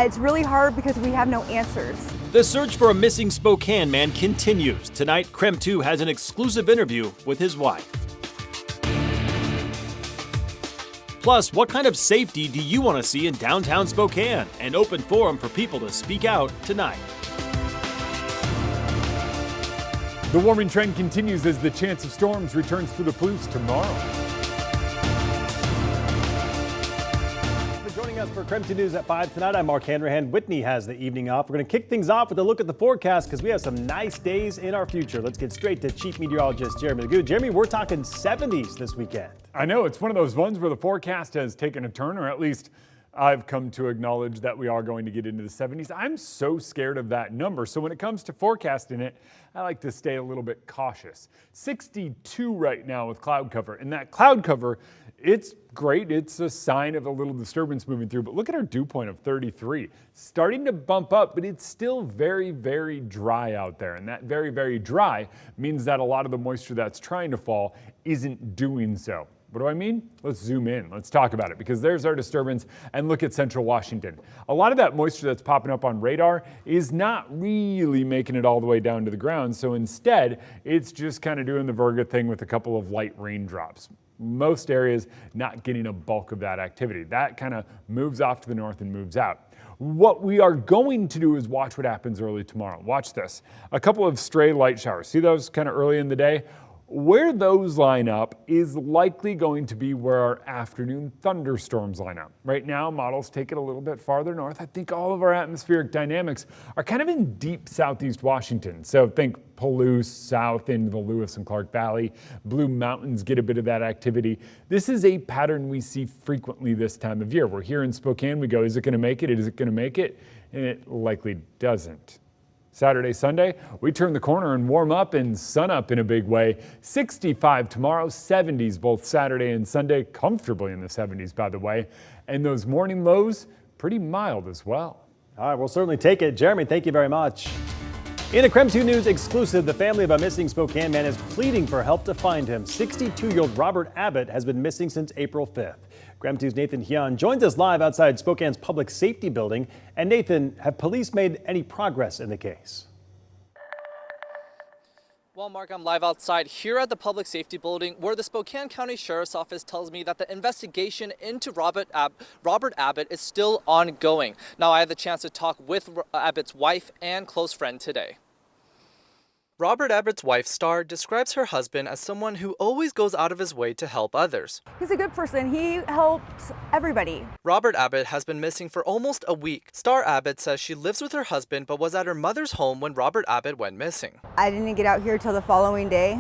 It's really hard because we have no answers. The search for a missing Spokane man continues. Tonight, KREM 2 has an exclusive interview with his wife. Plus, what kind of safety do you want to see in downtown Spokane? An open forum for people to speak out tonight. The warming trend continues as the chance of storms returns to the Palouse tomorrow. Joining us for KREM 2 News at 5 tonight, I'm Mark Hanrahan. Whitney has the evening off. We're going to kick things off with a look at the forecast because we have some nice days in our future. Let's get straight to Chief Meteorologist Jeremy Lagoud. Jeremy, we're talking 70s this weekend. I know, it's one of those ones where the forecast has taken a turn, or at least I've come to acknowledge that we are going to get into the 70s. I'm so scared of that number. So when it comes to forecasting it, I like to stay a little bit cautious. 62 right now with cloud cover. And that cloud cover, it's great. It's a sign of a little disturbance moving through. But look at our dew point of 33. Starting to bump up, but it's still very, very dry out there. And that very, very dry means that a lot of the moisture that's trying to fall isn't doing so. What do I mean? Let's zoom in. Let's talk about it because there's our disturbance and look at central Washington. A lot of that moisture that's popping up on radar is not really making it all the way down to the ground. So instead, it's just kind of doing the Virga thing with a couple of light raindrops. Most areas not getting a bulk of that activity. That kind of moves off to the north and moves out. What we are going to do is watch what happens early tomorrow. Watch this. A couple of stray light showers. See those kind of early in the day? Where those line up is likely going to be where our afternoon thunderstorms line up. Right now, models take it a little bit farther north. I think all of our atmospheric dynamics are kind of in deep southeast Washington. So think Palouse, south into the Lewis and Clark Valley. Blue Mountains get a bit of that activity. This is a pattern we see frequently this time of year. We're here in Spokane, we go, is it going to make it? Is it going to make it? And it likely doesn't. Saturday, Sunday, we turn the corner and warm up and sun up in a big way. 65 tomorrow, 70s both Saturday and Sunday, comfortably in the 70s, by the way. And those morning lows, pretty mild as well. All right, we'll certainly take it. Jeremy, thank you very much. In a KREM 2 News exclusive, the family of a missing Spokane man is pleading for help to find him. 62-year-old Robert Abbott has been missing since April 5th. KREM 2's Nathan Hyun joins us live outside Spokane's Public Safety Building. And Nathan, have police made any progress in the case? Well, Mark, I'm live outside here at the Public Safety Building where the Spokane County Sheriff's Office tells me that the investigation into Robert Abbott is still ongoing. Now, I had the chance to talk with Abbott's wife and close friend today. Robert Abbott's wife, Star, describes her husband as someone who always goes out of his way to help others. He's a good person. He helps everybody. Robert Abbott has been missing for almost a week. Star Abbott says she lives with her husband but was at her mother's home when Robert Abbott went missing. I didn't get out here till the following day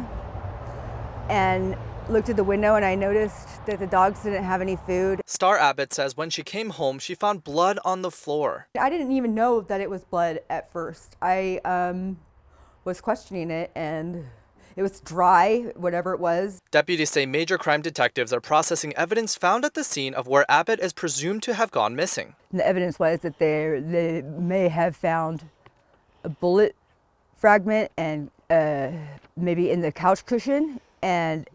and looked at the window and I noticed that the dogs didn't have any food. Star Abbott says when she came home, she found blood on the floor. I didn't even know that it was blood at first. I was questioning it and it was dry, whatever it was. Deputies say major crime detectives are processing evidence found at the scene of where Abbott is presumed to have gone missing. And the evidence was that they may have found a bullet fragment and maybe in the couch cushion and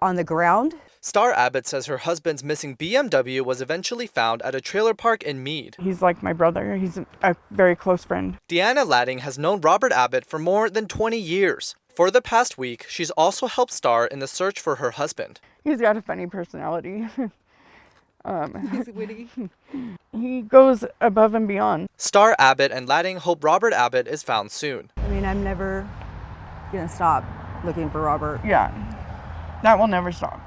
on the ground. Star Abbott says her husband's missing BMW was eventually found at a trailer park in Meade. He's like my brother. He's a very close friend. Deanna Ladding has known Robert Abbott for more than 20 years. For the past week, she's also helped Star in the search for her husband. He's got a funny personality. He's witty. He goes above and beyond. Star Abbott and Ladding hope Robert Abbott is found soon. I mean, I'm never gonna stop looking for Robert. Yeah, that will never stop.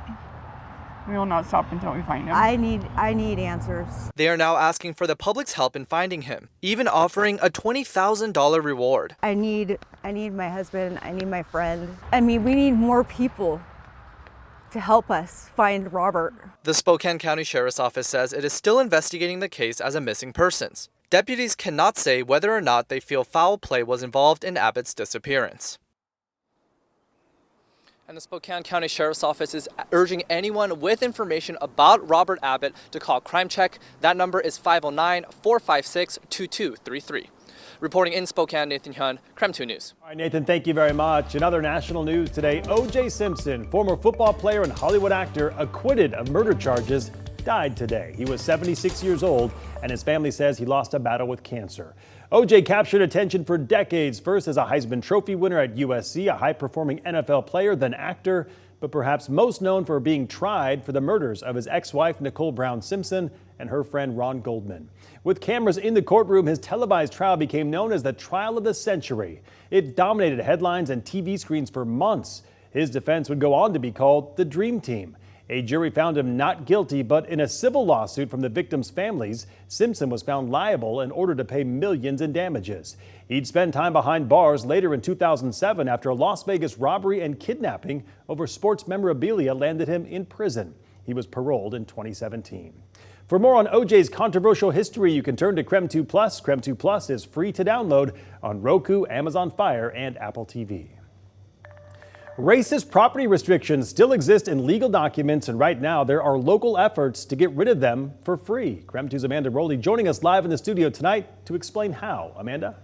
We will not stop until we find him. I need answers. They are now asking for the public's help in finding him, even offering a $20,000 reward. I need my husband. I need my friend. I mean, we need more people to help us find Robert. The Spokane County Sheriff's Office says it is still investigating the case as a missing persons. Deputies cannot say whether or not they feel foul play was involved in Abbott's disappearance. And the Spokane County Sheriff's Office is urging anyone with information about Robert Abbott to call Crime Check. That number is 509-456-2233. Reporting in Spokane, Nathan Hyun, KREM 2 News. All right, Nathan, thank you very much. In other national news today, O.J. Simpson, former football player and Hollywood actor, acquitted of murder charges died today. He was 76 years old, and his family says he lost a battle with cancer. O.J. captured attention for decades, first as a Heisman Trophy winner at USC, a high-performing NFL player, then actor, but perhaps most known for being tried for the murders of his ex-wife Nicole Brown Simpson and her friend Ron Goldman. With cameras in the courtroom, his televised trial became known as the trial of the century. It dominated headlines and TV screens for months. His defense would go on to be called the Dream Team. A jury found him not guilty, but in a civil lawsuit from the victims' families, Simpson was found liable and ordered to pay millions in damages. He'd spend time behind bars later in 2007 after a Las Vegas robbery and kidnapping over sports memorabilia landed him in prison. He was paroled in 2017. For more on O.J.'s controversial history, you can turn to KREM 2 Plus. KREM 2 Plus is free to download on Roku, Amazon Fire, and Apple TV. Racist property restrictions still exist in legal documents, and right now there are local efforts to get rid of them for free. KREM 2's Amanda Rowley joining us live in the studio tonight to explain how. Amanda?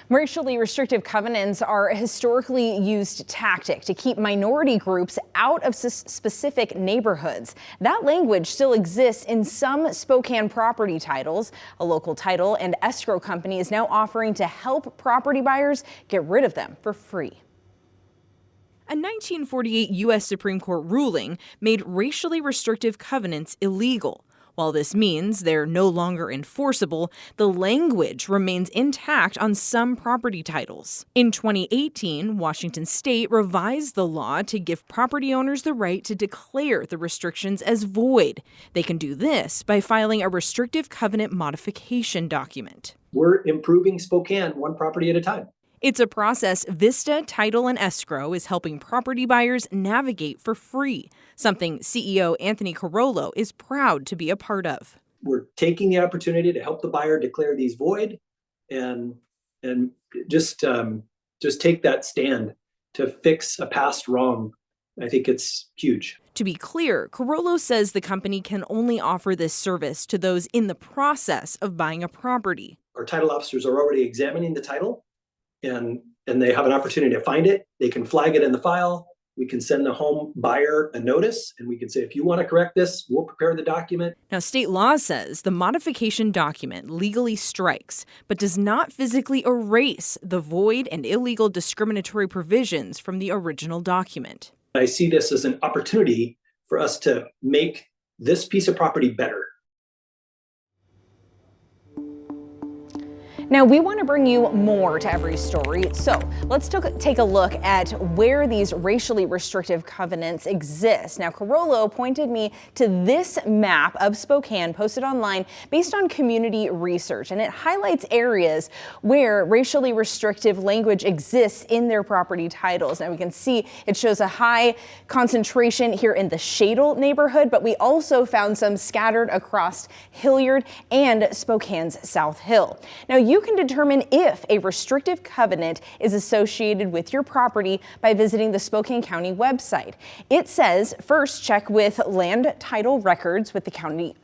Racially restrictive covenants are a historically used tactic to keep minority groups out of specific neighborhoods. That language still exists in some Spokane property titles. A local title and escrow company is now offering to help property buyers get rid of them for free. A 1948 U.S. Supreme Court ruling made racially restrictive covenants illegal. While this means they're no longer enforceable, the language remains intact on some property titles. In 2018, Washington State revised the law to give property owners the right to declare the restrictions as void. They can do this by filing a restrictive covenant modification document. We're improving Spokane one property at a time. It's a process Vista Title and Escrow is helping property buyers navigate for free, something CEO Anthony Carollo is proud to be a part of. We're taking the opportunity to help the buyer declare these void and just take that stand to fix a past wrong. I think it's huge. To be clear, Carollo says the company can only offer this service to those in the process of buying a property. Our title officers are already examining the title. And they have an opportunity to find it. They can flag it in the file. We can send the home buyer a notice, and we can say, if you want to correct this, we'll prepare the document. Now, state law says the modification document legally strikes, but does not physically erase the void and illegal discriminatory provisions from the original document. I see this as an opportunity for us to make this piece of property better. Now, we want to bring you more to every story, so let's take a look at where these racially restrictive covenants exist. Now, Carollo pointed me to this map of Spokane posted online based on community research, and it highlights areas where racially restrictive language exists in their property titles. Now, we can see it shows a high concentration here in the Shadle neighborhood, but we also found some scattered across Hilliard and Spokane's South Hill. Now, you can determine if a restrictive covenant is associated with your property by visiting the Spokane County website. It says first check with land title records with the county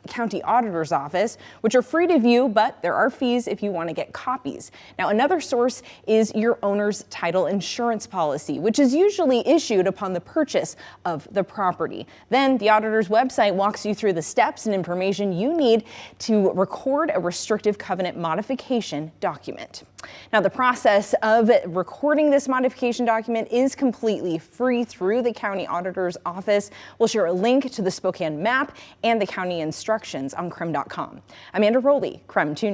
auditor's office, which are free to view, but there are fees if you want to get copies. Now, another source is your owner's title insurance policy, which is usually issued upon the purchase of the property. Then the auditor's website walks you through the steps and information you need to record a restrictive covenant modification document. Now, the process of recording this modification document is completely free through the county auditor's office. We'll share a link to the Spokane map and the county instructions on KREM.com. Amanda Rowley, KREM 2.